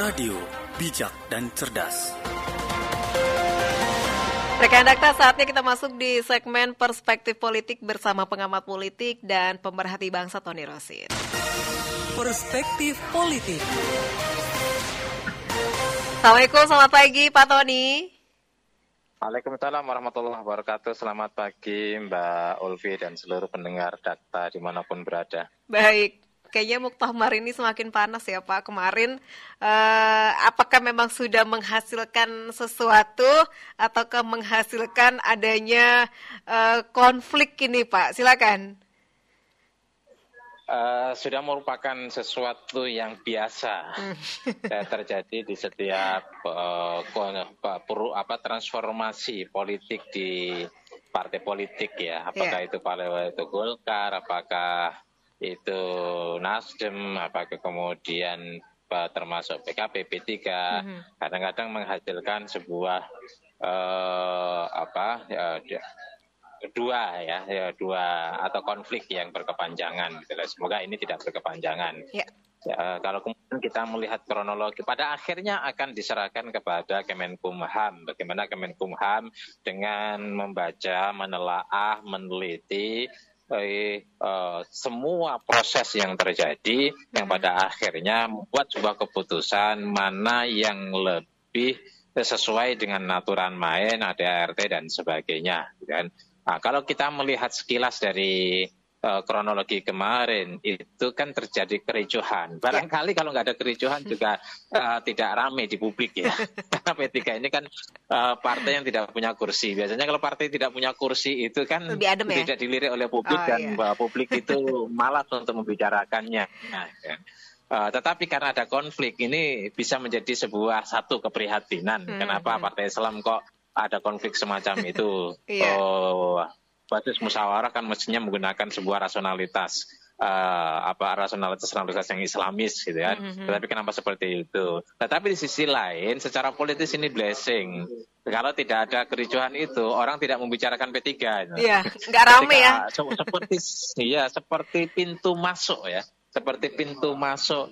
Radio Bijak dan Cerdas. Rekan Dakta, saatnya kita masuk di segmen Perspektif Politik bersama pengamat politik dan pemerhati bangsa Tony Rosin. Perspektif Politik. Assalamualaikum, selamat pagi Pak Tony. Waalaikumsalam warahmatullahi wabarakatuh. Selamat pagi Mbak Ulfi dan seluruh pendengar Dakta dimanapun berada. Baik, kayaknya Muktamar ini semakin panas ya Pak. Kemarin apakah memang sudah menghasilkan sesuatu ataukah menghasilkan adanya konflik ini Pak? Silakan. Sudah merupakan sesuatu yang biasa terjadi di setiap transformasi politik di partai politik ya. Apakah itu partai itu Golkar, apakah itu Nasdem, apakah kemudian termasuk PKB, P3, kadang-kadang menghasilkan sebuah dua atau konflik yang berkepanjangan gitu. Semoga ini tidak berkepanjangan. Kalau kemudian kita melihat kronologi, pada akhirnya akan diserahkan kepada Kemenkumham. Bagaimana Kemenkumham dengan membaca, menelaah, meneliti semua proses yang terjadi, yang pada akhirnya membuat sebuah keputusan mana yang lebih sesuai dengan aturan main, ADART dan sebagainya. Kan? Nah, kalau kita melihat sekilas dari kronologi kemarin, itu kan terjadi kericuhan. Barangkali kalau nggak ada kericuhan juga tidak ramai di publik ya. Karena P3 ini kan partai yang tidak punya kursi. Biasanya kalau partai tidak punya kursi itu kan tidak dilirik oleh publik publik itu malas untuk membicarakannya. Nah, tetapi karena ada konflik ini bisa menjadi sebuah satu keprihatinan. Kenapa Partai Islam kok ada konflik semacam itu? Basis musyawarah kan mestinya menggunakan sebuah rasionalitas yang Islamis gitu kan. Tetapi kenapa seperti itu? Tetapi di sisi lain secara politis ini blessing. Kalau tidak ada kericuhan itu orang tidak membicarakan P3. Iya, nggak rame ya. Seperti pintu masuk ya. Seperti pintu masuk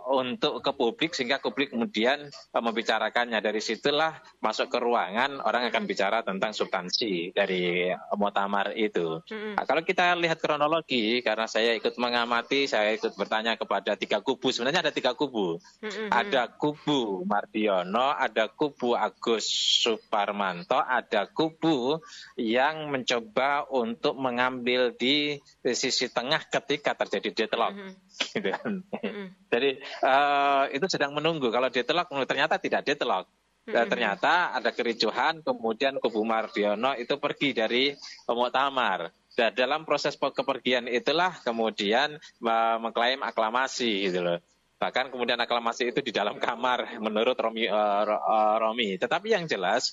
untuk ke publik sehingga publik kemudian membicarakannya. Dari situlah masuk ke ruangan orang akan bicara tentang substansi dari muktamar itu. Nah, kalau kita lihat kronologi, karena saya ikut mengamati, saya ikut bertanya kepada 3 kubu. Sebenarnya ada 3 kubu. Ada kubu Mardiono, ada kubu Agus Suparmanto, ada kubu yang mencoba untuk mengambil di sisi tengah ketika terjadi deadlock. Gitu kan. Jadi itu sedang menunggu. Kalau deadlock ternyata tidak deadlock. Ternyata ada kericuhan, kemudian kubu Mardiono itu pergi dari muktamar. Dan dalam proses kepergian itulah kemudian mengklaim aklamasi gitu loh. Bahkan kemudian aklamasi itu di dalam kamar menurut Romi. Tetapi yang jelas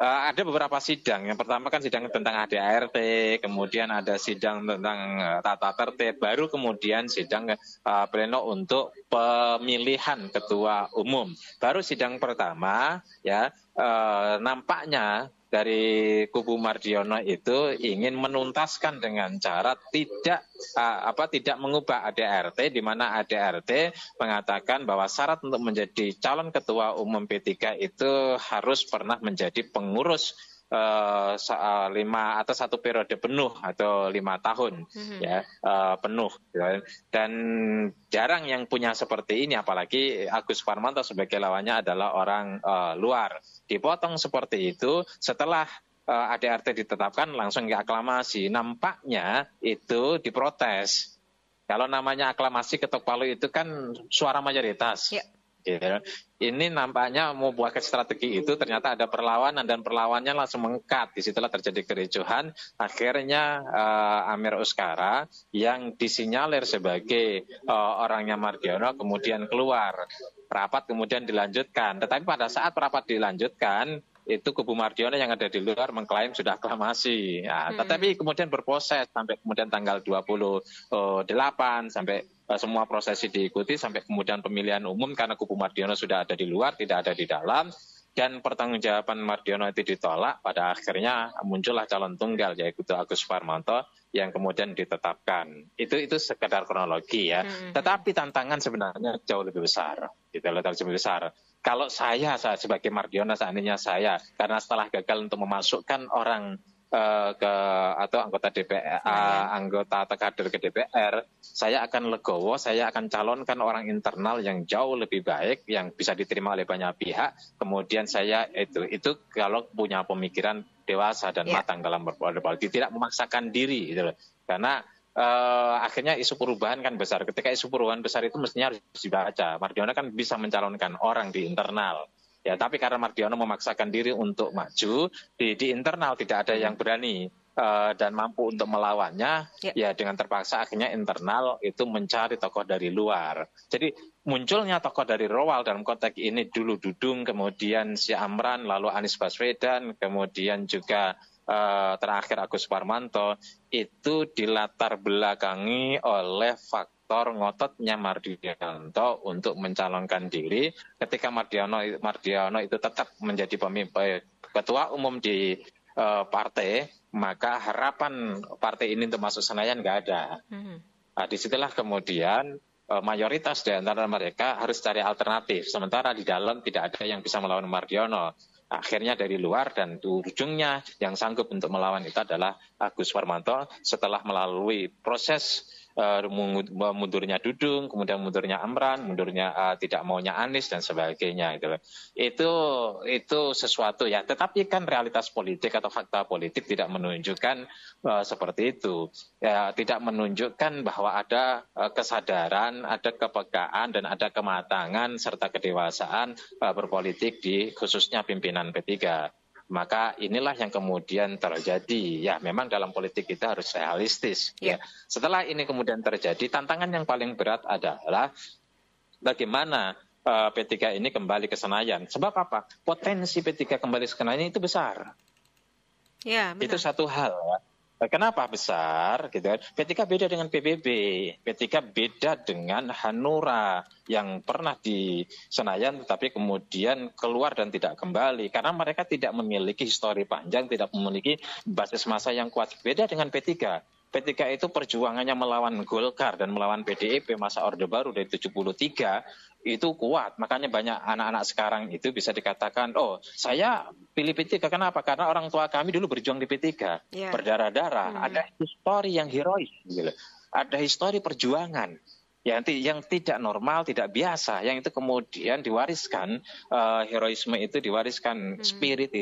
ada beberapa sidang. Yang pertama kan sidang tentang ADART, kemudian ada sidang tentang tata tertib, baru kemudian sidang pleno untuk pemilihan ketua umum. Baru sidang pertama ya nampaknya dari kubu Mardiono itu ingin menuntaskan dengan cara tidak mengubah ADART, di mana ADART mengatakan bahwa syarat untuk menjadi calon ketua umum P3 itu harus pernah menjadi pengurus 5 atau 1 periode penuh atau 5 tahun penuh. Dan jarang yang punya seperti ini, apalagi Agus Suparmanto sebagai lawannya adalah orang luar. Dipotong seperti itu setelah ADART ditetapkan langsung ke aklamasi. Nampaknya itu diprotes. Kalau namanya aklamasi ketok palu itu kan suara mayoritas. Ini nampaknya mau buat strategi itu, ternyata ada perlawanan dan perlawannya langsung mengkat. Disitulah terjadi kericuhan. Akhirnya Amir Uskara yang disinyalir sebagai orangnya Mardiono kemudian keluar. Rapat kemudian dilanjutkan. Tetapi pada saat rapat dilanjutkan, itu kubu Mardiono yang ada di luar mengklaim sudah aklamasi. Tetapi kemudian berproses sampai kemudian tanggal 28 sampai semua prosesi diikuti sampai kemudian pemilihan umum karena kubu Mardiono sudah ada di luar, tidak ada di dalam. Dan pertanggungjawaban Mardiono itu ditolak, pada akhirnya muncullah calon tunggal yaitu Agus Suparmanto yang kemudian ditetapkan. Itu sekedar kronologi ya. Tetapi tantangan sebenarnya jauh lebih besar. gitu loh, terlalu besar. Kalau saya sebagai Mardiono seandainya saya, karena setelah gagal untuk memasukkan orang atau anggota DPR, anggota atau kader ke DPR, saya akan legowo, saya akan calonkan orang internal yang jauh lebih baik, yang bisa diterima oleh banyak pihak. Kemudian saya itu kalau punya pemikiran dewasa dan matang dalam berpolitik, tidak memaksakan diri, gitu loh. Karena akhirnya isu perubahan kan besar. Ketika isu perubahan besar itu mestinya harus dibaca. Mardiono kan bisa mencalonkan orang di internal. Ya, tapi karena Mardiono memaksakan diri untuk maju di internal tidak ada yang berani dan mampu untuk melawannya, ya dengan terpaksa akhirnya internal itu mencari tokoh dari luar. Jadi munculnya tokoh dari Rowal dalam konteks ini dulu Dudung, kemudian si Amran, lalu Anies Baswedan, kemudian juga terakhir Agus Suparmanto, itu dilatar belakangi oleh faktor ngototnya Mardiono untuk mencalonkan diri. Ketika Mardiono itu tetap menjadi pemimpin ketua umum di partai, maka harapan partai ini untuk masuk Senayan nggak ada. Nah, disitulah kemudian mayoritas di antara mereka harus cari alternatif. Sementara di dalam tidak ada yang bisa melawan Mardiono. Akhirnya dari luar, dan ujungnya yang sanggup untuk melawan itu adalah Agus Suparmanto setelah melalui proses mundurnya Dudung, kemudian mundurnya Amran, mundurnya tidak maunya Anies dan sebagainya. Itu sesuatu ya. Tetapi kan realitas politik atau fakta politik tidak menunjukkan seperti itu. Ya, tidak menunjukkan bahwa ada kesadaran, ada kepekaan dan ada kematangan serta kedewasaan berpolitik di khususnya pimpinan P3. Maka inilah yang kemudian terjadi. Ya, memang dalam politik kita harus realistis. Ya. Setelah ini kemudian terjadi, tantangan yang paling berat adalah bagaimana P3 ini kembali ke Senayan. Sebab apa? Potensi P3 kembali ke Senayan itu besar. Ya, benar. Itu satu hal. Ya. Kenapa besar? Gitu. P3 beda dengan PBB. P3 beda dengan Hanura yang pernah di Senayan tetapi kemudian keluar dan tidak kembali. Karena mereka tidak memiliki histori panjang, tidak memiliki basis massa yang kuat. Beda dengan P3. P3 itu perjuangannya melawan Golkar dan melawan PDIP masa Orde Baru dari 73 itu kuat. Makanya banyak anak-anak sekarang itu bisa dikatakan, oh saya pilih P3. Kenapa? Karena orang tua kami dulu berjuang di P3. Berdarah-darah. Ada histori yang herois. Gitu. Ada histori perjuangan. Yang tidak normal, tidak biasa, yang itu kemudian diwariskan, heroisme itu diwariskan, spirit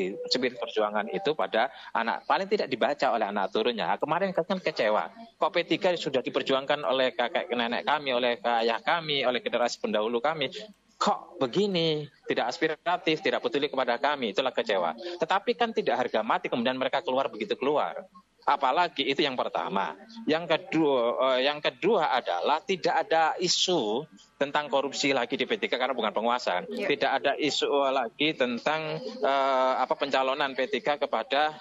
perjuangan itu pada anak, paling tidak dibaca oleh anak turunnya. Kemarin kan kecewa, kok P3 sudah diperjuangkan oleh kakek nenek kami, oleh ayah kami, oleh generasi pendahulu kami, kok begini, tidak aspiratif, tidak peduli kepada kami, itulah kecewa. Tetapi kan tidak harga mati kemudian mereka keluar begitu keluar. Apalagi itu yang pertama. Yang kedua adalah tidak ada isu tentang korupsi lagi di P3 karena bukan penguasa. Tidak ada isu lagi tentang pencalonan P3 kepada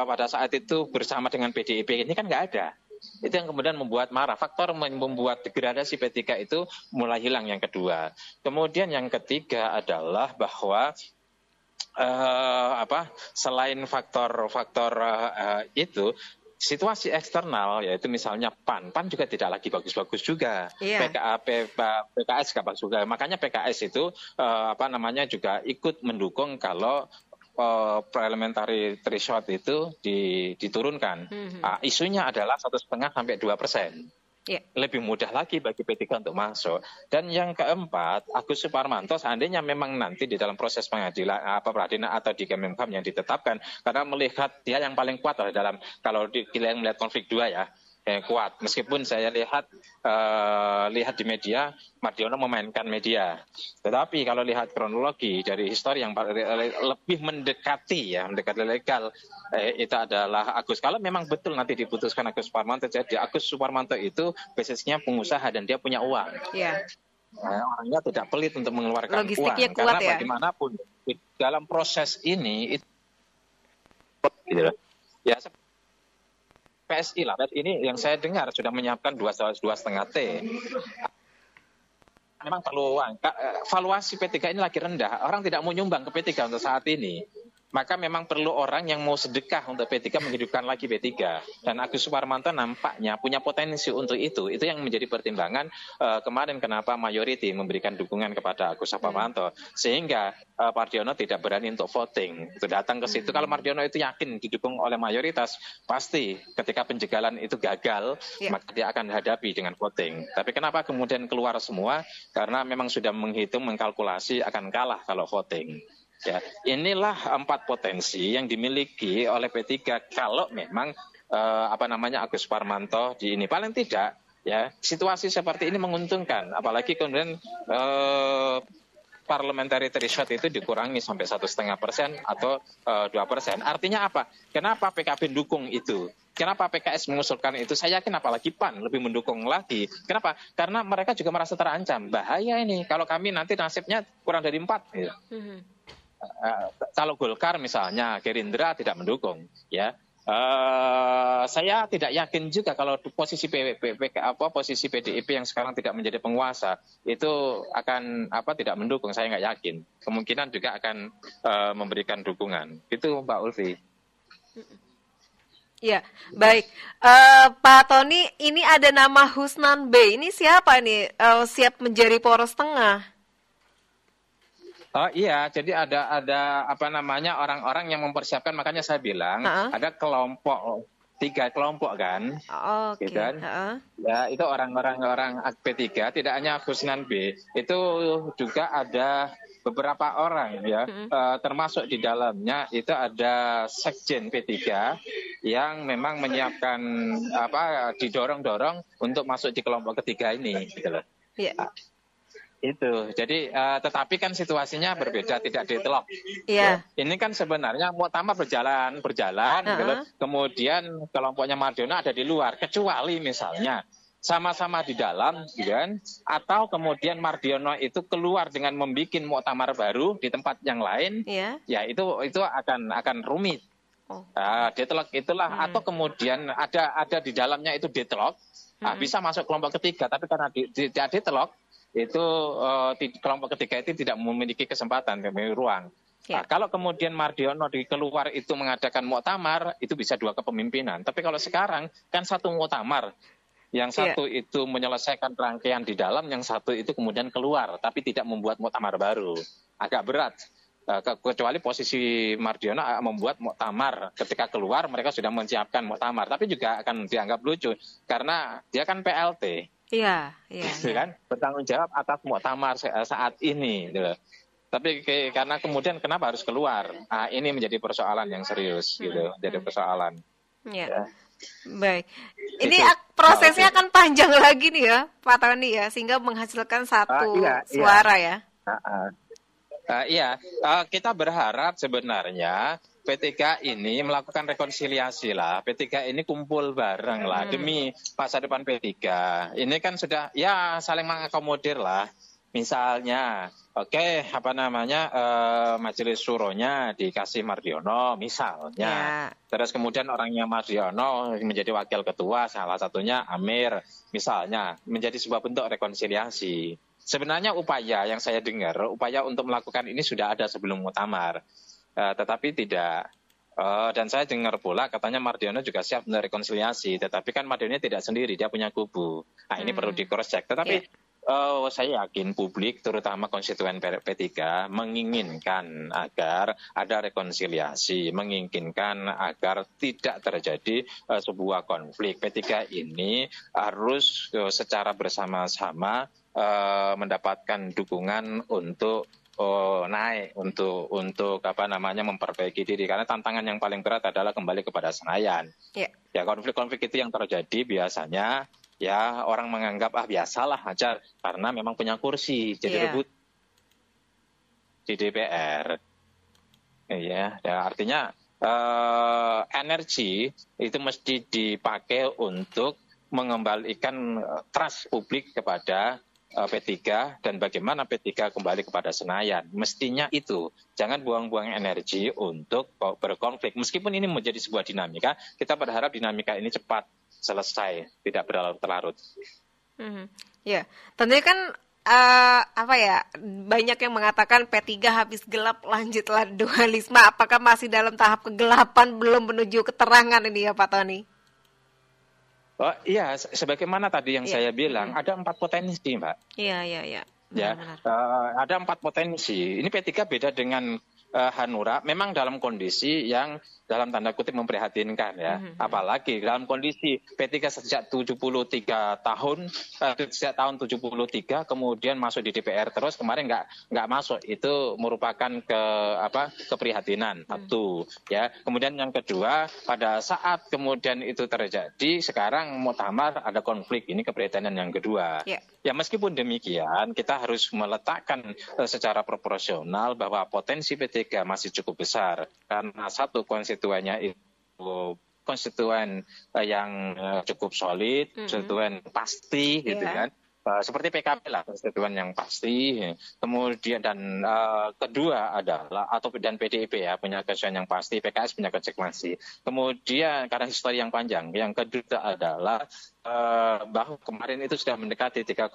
pada saat itu bersama dengan PDIP. Ini kan nggak ada. Itu yang kemudian membuat marah. Faktor membuat degradasi P3 itu mulai hilang yang kedua. Kemudian yang ketiga adalah bahwa selain faktor-faktor itu, situasi eksternal, yaitu misalnya PAN juga tidak lagi bagus-bagus juga. PKS nggak bagus juga. Makanya PKS itu juga ikut mendukung kalau parliamentary threshold itu diturunkan. Isunya adalah 1,5 sampai 2%. Lebih mudah lagi bagi P3 untuk masuk. Dan yang keempat, Agus Suparmanto seandainya memang nanti di dalam proses pengadilan peradilan atau di Kemenkumham yang ditetapkan, karena melihat dia yang paling kuat dalam, kalau kita melihat konflik dua ya, kuat. Meskipun saya lihat di media, Mardiono memainkan media. Tetapi kalau lihat kronologi dari histori yang lebih mendekati legal, itu adalah Agus. Kalau memang betul nanti diputuskan Agus Suparmanto, jadi Agus Suparmanto itu basisnya pengusaha dan dia punya uang. Orangnya tidak pelit untuk mengeluarkan logistiknya uang. Kuat, karena bagaimanapun dalam proses ini itu gitu loh. Ya, PSI ini yang saya dengar sudah menyiapkan 2,5 T. Memang perlu uang. Valuasi P3 ini lagi rendah. Orang tidak mau nyumbang ke P3 untuk saat ini. maka memang perlu orang yang mau sedekah untuk P3 menghidupkan lagi P3. Dan Agus Suparmanto nampaknya punya potensi untuk itu. Itu yang menjadi pertimbangan kemarin kenapa mayoriti memberikan dukungan kepada Agus Suparmanto. Sehingga Mardiono tidak berani untuk voting. Itu datang ke situ. Kalau Mardiono itu yakin didukung oleh mayoritas, pasti ketika penjagalan itu gagal, maka dia akan hadapi dengan voting. Tapi kenapa kemudian keluar semua? Karena memang sudah menghitung, mengkalkulasi akan kalah kalau voting. Ya, inilah 4 potensi yang dimiliki oleh P3 kalau memang Agus Suparmanto di ini paling tidak ya situasi seperti ini menguntungkan, apalagi kemudian parliamentary threshold itu dikurangi sampai 1,5% atau 2%. Artinya apa? Kenapa PKB dukung itu? Kenapa PKS mengusulkan itu? Saya yakin apalagi PAN lebih mendukung lagi. Kenapa? Karena mereka juga merasa terancam. Bahaya ini kalau kami nanti nasibnya kurang dari 4. Gitu. Kalau Golkar misalnya, Gerindra tidak mendukung, ya. Saya tidak yakin juga kalau posisi posisi PDIP yang sekarang tidak menjadi penguasa itu akan tidak mendukung. Saya nggak yakin. Kemungkinan juga akan memberikan dukungan. Itu Mbak Ulfi. Ya, baik. Pak Tony, ini ada nama Husnan B. Ini siapa nih? Siap menjadi poros tengah? Oh iya, jadi ada orang-orang yang mempersiapkan, makanya saya bilang ada kelompok 3 kelompok kan, okay. Gitu kan? Ya itu orang-orang P3, tidak hanya Husnan B, itu juga ada beberapa orang ya, termasuk di dalamnya itu ada Sekjen P3 yang memang menyiapkan didorong-dorong untuk masuk di kelompok ketiga ini, gitu loh. Yeah. Itu, jadi tetapi kan situasinya berbeda, tidak deadlock. Iya. Ya. Ini kan sebenarnya muktamar berjalan, gitu. Kemudian kelompoknya Mardiono ada di luar, kecuali misalnya sama-sama di dalam, gitu kan? Atau kemudian Mardiono itu keluar dengan membuat muktamar baru di tempat yang lain, ya itu akan rumit. Deadlock itulah, atau kemudian ada di dalamnya itu deadlock, bisa masuk kelompok ketiga, tapi karena tidak deadlock itu kelompok ketiga itu tidak memiliki kesempatan, memiliki ruang. Nah, kalau kemudian Mardiono di keluar itu mengadakan muktamar, itu bisa 2 kepemimpinan. Tapi kalau sekarang kan 1 muktamar, yang satu itu menyelesaikan rangkaian di dalam, yang satu itu kemudian keluar, tapi tidak membuat muktamar baru. Agak berat. Kecuali posisi Mardiono membuat muktamar, ketika keluar mereka sudah menyiapkan muktamar, tapi juga akan dianggap lucu karena dia kan PLT. Iya. Kan bertanggung jawab atas muktamar saat ini, gitu. Tapi karena kemudian kenapa harus keluar? Ini menjadi persoalan yang serius, gitu. Jadi persoalan. Ya. Baik. Ini prosesnya akan panjang lagi nih ya, Pak Tony ya, sehingga menghasilkan satu suara ya. Kita berharap sebenarnya P3 ini melakukan rekonsiliasi lah. P3 ini kumpul bareng lah demi masa depan P3. Ini kan sudah saling mengakomodir lah. Misalnya, majelis suronya dikasih Mardiono misalnya. Terus kemudian orangnya Mardiono menjadi wakil ketua, salah satunya Amir misalnya, menjadi sebuah bentuk rekonsiliasi. Sebenarnya upaya yang saya dengar, upaya untuk melakukan ini sudah ada sebelum muktamar. Tetapi tidak. Dan saya dengar pula katanya Mardiono juga siap untuk rekonsiliasi. Tetapi kan Mardiono tidak sendiri, dia punya kubu. Nah ini perlu di cross check. Tetapi saya yakin publik, terutama konstituen P3, menginginkan agar ada rekonsiliasi, menginginkan agar tidak terjadi sebuah konflik. P3 ini harus secara bersama-sama mendapatkan dukungan untuk naik, untuk memperbaiki diri, karena tantangan yang paling berat adalah kembali kepada Senayan. Ya konflik-konflik itu yang terjadi biasanya ya orang menganggap biasalah aja karena memang punya kursi jadi rebut di DPR. Artinya energi itu mesti dipakai untuk mengembalikan trust publik kepada P3 dan bagaimana P3 kembali kepada Senayan. Mestinya itu. Jangan buang-buang energi untuk berkonflik. Meskipun ini menjadi sebuah dinamika, kita berharap dinamika ini cepat selesai, tidak berlarut-larut. Ya, tentunya kan apa ya, banyak yang mengatakan P3 habis gelap lanjutlah dualisme. Apakah masih dalam tahap kegelapan belum menuju keterangan ini ya Pak Tony? Oh iya, sebagaimana tadi yang saya bilang, ada 4 potensi, Mbak. Iya. Ya, ada 4 potensi. Ini P3 beda dengan Hanura, memang dalam kondisi yang dalam tanda kutip memprihatinkan ya. Apalagi dalam kondisi P3 sejak 73 tahun, sejak tahun 73 kemudian masuk di DPR terus, kemarin nggak masuk, itu merupakan keprihatinan satu ya. Kemudian yang kedua, pada saat kemudian itu terjadi, sekarang muktamar ada konflik, ini keprihatinan yang kedua. Ya meskipun demikian kita harus meletakkan secara proporsional bahwa potensi P3 masih cukup besar karena satu konstituennya itu konstituen yang cukup solid, konstituen pasti gitu kan. Seperti PKB lah, konstituen yang pasti. Kemudian dan kedua adalah dan PDIP ya punya konstituen yang pasti, PKS punya konsekuensi. Kemudian karena histori yang panjang, yang kedua adalah bahwa kemarin itu sudah mendekati 3,8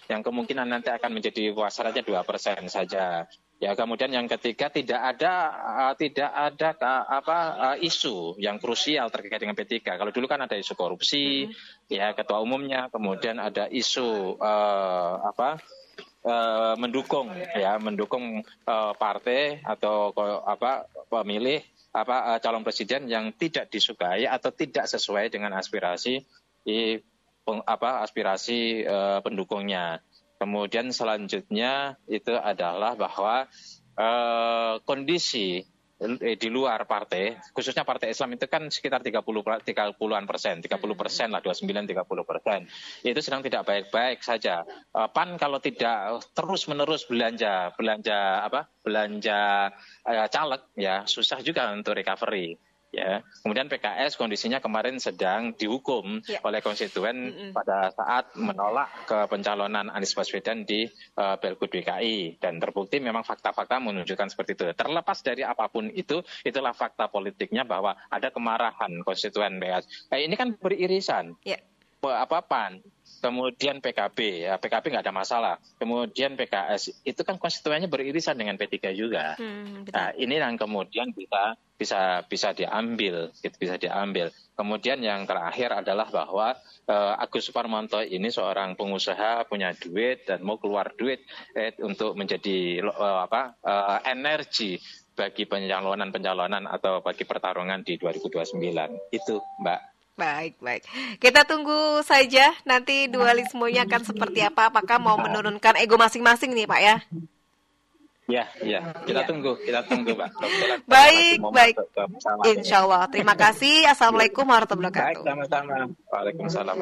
yang kemungkinan nanti akan menjadi wasarannya 2% saja. Ya, kemudian yang ketiga tidak ada isu yang krusial terkait dengan P3. Kalau dulu kan ada isu korupsi, ya ketua umumnya, kemudian ada isu mendukung partai atau pemilih calon presiden yang tidak disukai atau tidak sesuai dengan aspirasi pendukungnya. Kemudian selanjutnya itu adalah bahwa kondisi di luar partai, khususnya partai Islam itu kan sekitar 30-an persen, 30% lah, 29-30%. Itu sedang tidak baik-baik saja. PAN kalau tidak terus-menerus belanja caleg, ya susah juga untuk recovery. Ya, kemudian PKS kondisinya kemarin sedang dihukum oleh konstituen pada saat menolak ke pencalonan Anies Baswedan di Pilgub DKI dan terbukti memang fakta-fakta menunjukkan seperti itu. Terlepas dari apapun itu, itulah fakta politiknya bahwa ada kemarahan konstituen PKS. Ini kan beririsan. PAN, kemudian PKB, ya PKB nggak ada masalah. Kemudian PKS itu kan konstituennya beririsan dengan P3 juga. Nah, ini yang kemudian bisa diambil, bisa diambil. Kemudian yang terakhir adalah bahwa Agus Suparmanto ini seorang pengusaha, punya duit dan mau keluar duit untuk menjadi energi bagi pencalonan atau bagi pertarungan di 2029. Itu, Mbak. Baik. Kita tunggu saja nanti dualismenya akan seperti apa. Apakah mau menurunkan ego masing-masing nih, Pak ya? Ya. Kita tunggu, Pak. Baik. Insya Allah. Terima kasih. Assalamualaikum warahmatullahi wabarakatuh. Baik, sama-sama. Waalaikumsalam.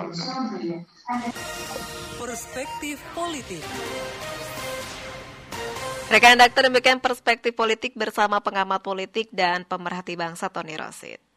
Perspektif politik. Rekan redaktor demikian perspektif politik bersama pengamat politik dan pemerhati bangsa Tony Rosid.